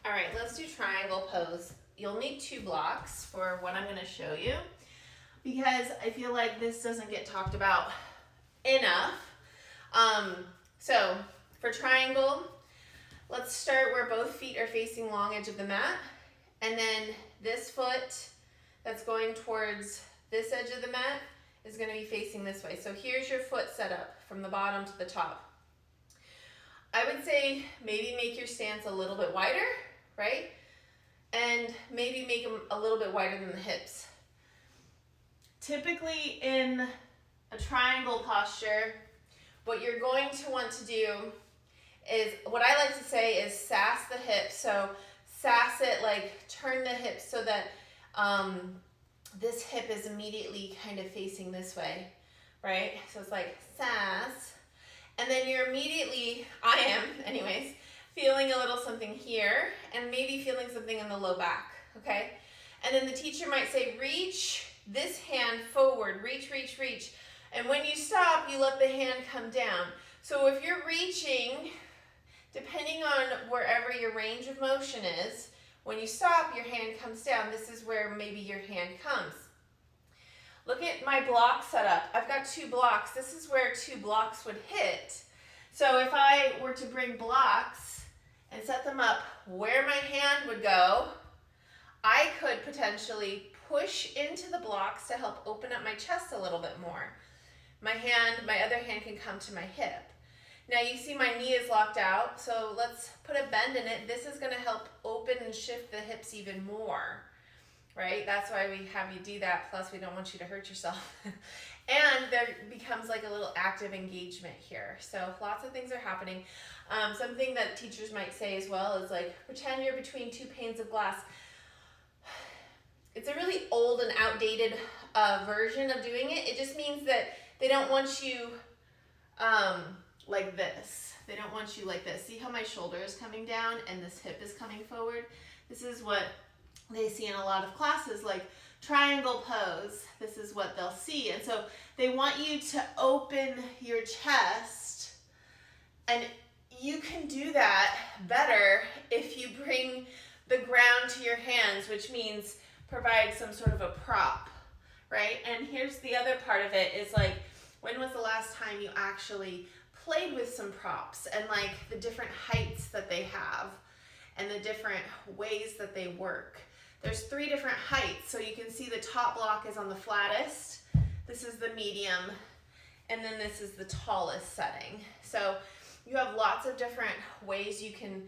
All right, let's do triangle pose. You'll need 2 blocks for what I'm gonna show you because I feel like this doesn't get talked about enough. So for triangle, let's start where both feet are facing long edge of the mat. And then this foot that's going towards this edge of the mat is gonna be facing this way. So here's your foot set up from the bottom to the top. I would say maybe make your stance a little bit wider, right? And maybe make them a little bit wider than the hips. Typically in a triangle posture, what you're going to want to do is, what I like to say is sass the hips. So sass it, like turn the hips so that this hip is immediately kind of facing this way, right? So it's like sass. And then you're immediately, I am anyways, feeling a little something here and maybe feeling something in the low back, okay? And then the teacher might say, reach this hand forward, reach, reach, reach. And when you stop, you let the hand come down. So if you're reaching, depending on wherever your range of motion is, when you stop, your hand comes down. This is where maybe your hand comes. Look at my block setup. I've got 2 blocks. This is where 2 blocks would hit. So if I were to bring blocks and set them up where my hand would go, I could potentially push into the blocks to help open up my chest a little bit more. My other hand can come to my hip. Now you see my knee is locked out, so let's put a bend in it. This is gonna help open and shift the hips even more, right? That's why we have you do that, plus we don't want you to hurt yourself. And there becomes like a little active engagement here. So lots of things are happening. Something that teachers might say as well is like, pretend you're between 2 panes of glass. It's a really old and outdated version of doing it. It just means that they don't want you like this. They don't want you like this. See how my shoulder is coming down and this hip is coming forward? This is what they see in a lot of classes, like triangle pose. This is what they'll see. And so they want you to open your chest, and you can do that better if you bring the ground to your hands, which means provide some sort of a prop, right? And here's the other part of it is like, when was the last time you actually played with some props and like the different heights that they have and the different ways that they work? There's 3 different heights. So you can see the top block is on the flattest. This is the medium. And then this is the tallest setting. So you have lots of different ways you can